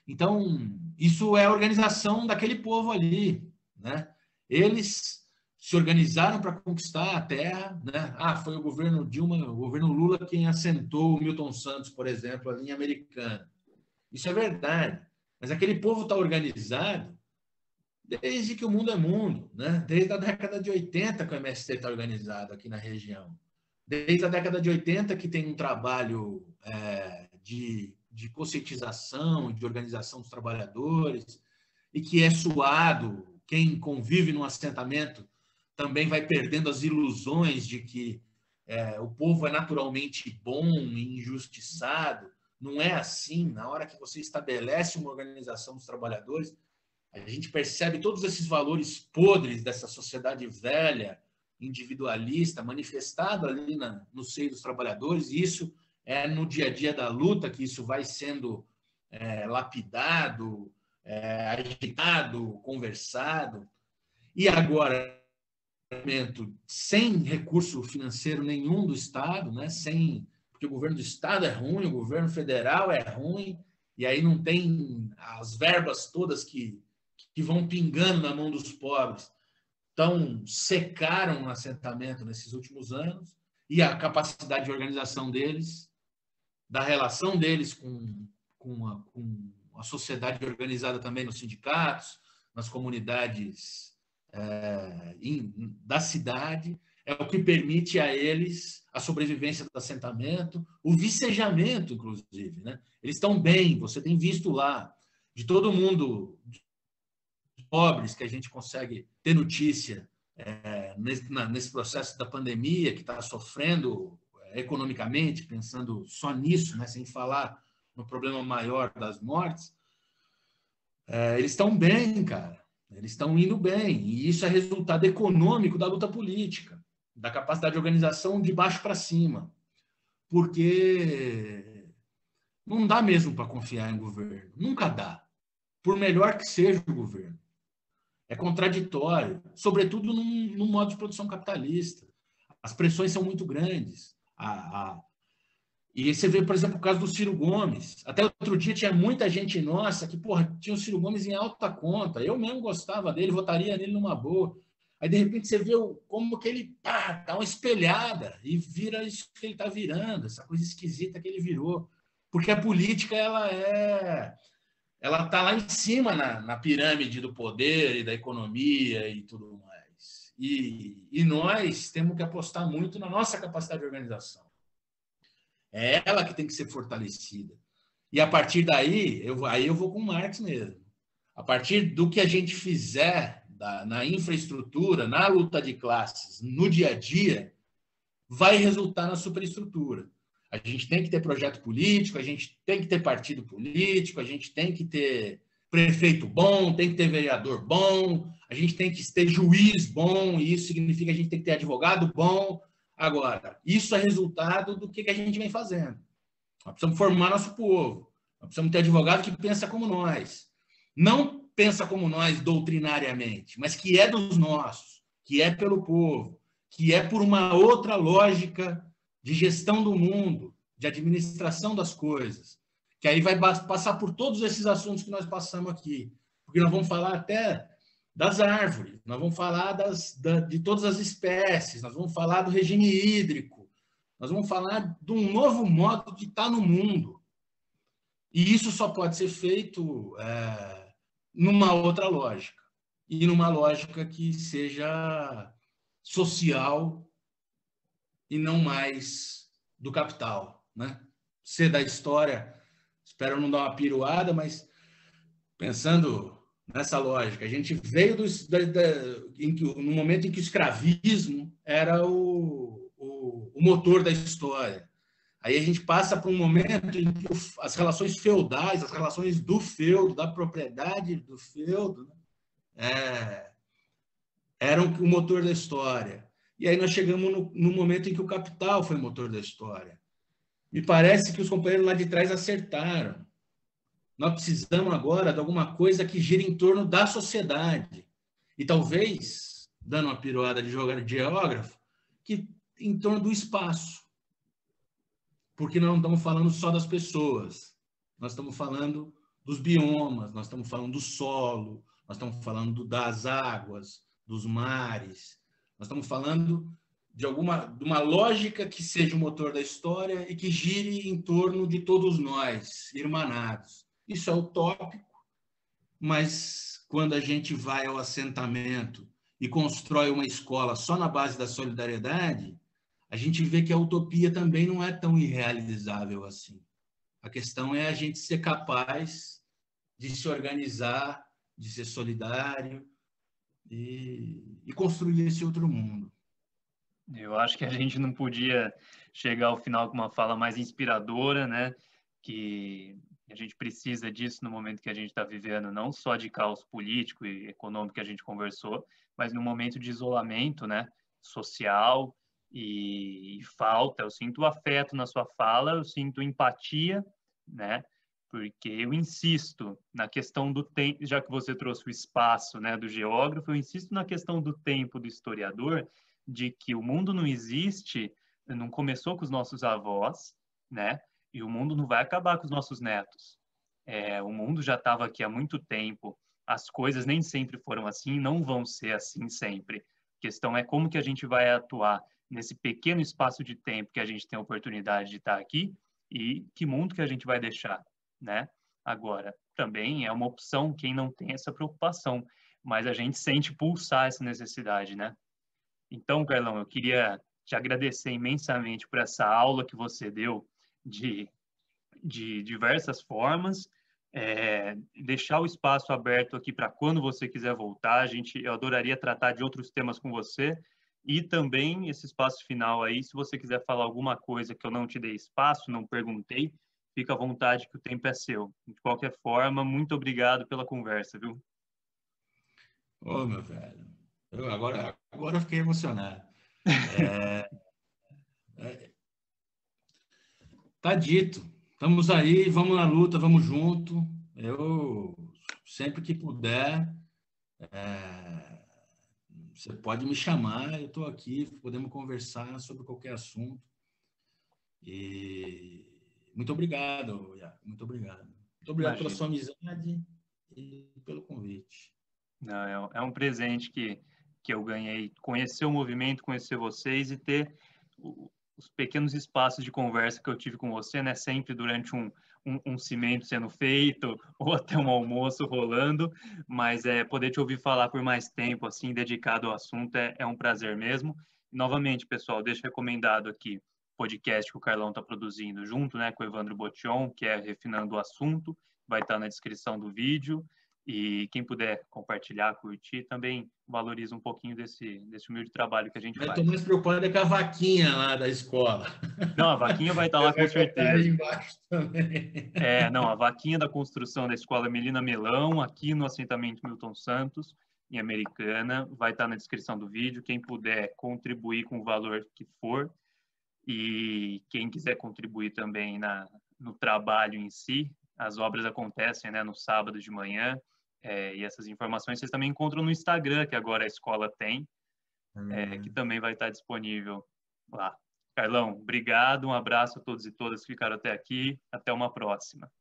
Então, isso é a organização daquele povo ali, né? Eles se organizaram para conquistar a terra, né? Foi o governo Dilma, o governo Lula quem assentou o Milton Santos, por exemplo, ali em Americana. Isso é verdade, mas aquele povo está organizado desde que o mundo é mundo, né? Desde a década de 80 que o MST está organizado aqui na região. Desde a década de 80 que tem um trabalho de conscientização, de organização dos trabalhadores, e que é suado, quem convive num assentamento também vai perdendo as ilusões de que o povo é naturalmente bom e injustiçado. Não é assim. Na hora que você estabelece uma organização dos trabalhadores, a gente percebe todos esses valores podres dessa sociedade velha, individualista, manifestado ali no seio dos trabalhadores, e isso é no dia a dia da luta que isso vai sendo lapidado, agitado, conversado. E agora, sem recurso financeiro nenhum do Estado, né? Porque o governo do Estado é ruim, o governo federal é ruim, e aí não tem as verbas todas que vão pingando na mão dos pobres. Então, secaram o assentamento nesses últimos anos, e a capacidade de organização deles, da relação deles com a sociedade organizada também nos sindicatos, nas comunidades da cidade, é o que permite a eles a sobrevivência do assentamento, o vicejamento, inclusive, né? Eles estão bem, você tem visto lá, de todo mundo, pobres que a gente consegue ter notícia nesse processo da pandemia, que está sofrendo economicamente, pensando só nisso, né, sem falar no problema maior das mortes, eles estão bem, cara. Eles estão indo bem. E isso é resultado econômico da luta política, da capacidade de organização de baixo para cima. Porque não dá mesmo para confiar em governo. Nunca dá. Por melhor que seja o governo. É contraditório, sobretudo no modo de produção capitalista. As pressões são muito grandes. E você vê, por exemplo, o caso do Ciro Gomes. Até outro dia tinha muita gente nossa que, tinha o Ciro Gomes em alta conta. Eu mesmo gostava dele, votaria nele numa boa. Aí, de repente, você vê como que ele dá uma espelhada e vira isso que ele está virando, essa coisa esquisita que ele virou. Porque a política, ela está lá em cima na pirâmide do poder e da economia e tudo mais. E nós temos que apostar muito na nossa capacidade de organização. É ela que tem que ser fortalecida. E a partir daí, eu vou com o Marx mesmo. A partir do que a gente fizer na infraestrutura, na luta de classes, no dia a dia, vai resultar na superestrutura. A gente tem que ter projeto político, a gente tem que ter partido político, a gente tem que ter prefeito bom, tem que ter vereador bom, a gente tem que ter juiz bom, e isso significa que a gente tem que ter advogado bom. Agora, isso é resultado do que a gente vem fazendo. Nós precisamos formar nosso povo, nós precisamos ter advogado que pensa como nós. Não pensa como nós doutrinariamente, mas que é dos nossos, que é pelo povo, que é por uma outra lógica de gestão do mundo, de administração das coisas, que aí vai passar por todos esses assuntos que nós passamos aqui, porque nós vamos falar até das árvores, nós vamos falar de todas as espécies, nós vamos falar do regime hídrico, nós vamos falar de um novo modo de estar no mundo. E isso só pode ser feito numa outra lógica, e numa lógica que seja social e não mais do capital, né? Ser da história, espero não dar uma piruada, mas pensando nessa lógica, a gente veio no momento em que o escravismo era o motor da história. Aí a gente passa para um momento em que as relações feudais, as relações do feudo, da propriedade do feudo, eram o motor da história. E aí nós chegamos no momento em que o capital foi o motor da história. Me parece que os companheiros lá de trás acertaram. Nós precisamos agora de alguma coisa que gire em torno da sociedade. E talvez, dando uma piruada de geógrafo, que em torno do espaço. Porque nós não estamos falando só das pessoas. Nós estamos falando dos biomas, nós estamos falando do solo, nós estamos falando das águas, dos mares. Nós estamos falando de uma lógica que seja o motor da história e que gire em torno de todos nós, irmanados. Isso é utópico, mas quando a gente vai ao assentamento e constrói uma escola só na base da solidariedade, a gente vê que a utopia também não é tão irrealizável assim. A questão é a gente ser capaz de se organizar, de ser solidário e construir esse outro mundo. Eu acho que a gente não podia chegar ao final com uma fala mais inspiradora, né? Que a gente precisa disso no momento que a gente está vivendo, não só de caos político e econômico que a gente conversou, mas no momento de isolamento, né? Social e falta. Eu sinto afeto na sua fala, eu sinto empatia, né? Porque eu insisto na questão do tempo, já que você trouxe o espaço, né, do geógrafo, eu insisto na questão do tempo do historiador, de que o mundo não existe, não começou com os nossos avós, né? E o mundo não vai acabar com os nossos netos. O mundo já estava aqui há muito tempo, as coisas nem sempre foram assim, não vão ser assim sempre. A questão é como que a gente vai atuar nesse pequeno espaço de tempo que a gente tem a oportunidade de estar aqui e que mundo que a gente vai deixar, né? Agora, também é uma opção quem não tem essa preocupação, mas a gente sente pulsar essa necessidade, né? Então, Carlão, eu queria te agradecer imensamente por essa aula que você deu de diversas formas, deixar o espaço aberto aqui para quando você quiser voltar. Eu adoraria tratar de outros temas com você e também esse espaço final aí, se você quiser falar alguma coisa que eu não te dei espaço, não perguntei, fica à vontade que o tempo é seu. De qualquer forma, muito obrigado pela conversa, viu? Ô, meu velho, agora eu fiquei emocionado. Tá dito. Estamos aí, vamos na luta, vamos junto. Eu, sempre que puder, você pode me chamar, eu estou aqui, podemos conversar sobre qualquer assunto. E muito obrigado, Iago, muito obrigado. Muito obrigado pela sua amizade e pelo convite. Não, é um presente que eu ganhei, conhecer o movimento, conhecer vocês e ter os pequenos espaços de conversa que eu tive com você, né? Sempre durante um cimento sendo feito ou até um almoço rolando, mas poder te ouvir falar por mais tempo, assim, dedicado ao assunto, é um prazer mesmo. E, novamente, pessoal, deixo recomendado aqui o podcast que o Carlão está produzindo junto, né, com o Evandro Botion, que é Refinando o Assunto, vai estar na descrição do vídeo. E quem puder compartilhar, curtir, também valoriza um pouquinho desse humilde trabalho que a gente Eu faz. estou mais preocupado com a vaquinha lá da escola. Não, a vaquinha vai estar lá Você com vai botar aí certeza. embaixo também. Não, a vaquinha da construção da Escola Melina Melão, aqui no assentamento Milton Santos, em Americana, vai estar na descrição do vídeo. Quem puder contribuir com o valor que for, e quem quiser contribuir também no trabalho em si, as obras acontecem, né, no sábado de manhã, e essas informações vocês também encontram no Instagram, que agora a escola tem, que também vai estar disponível lá. Carlão, obrigado, um abraço a todos e todas que ficaram até aqui, até uma próxima.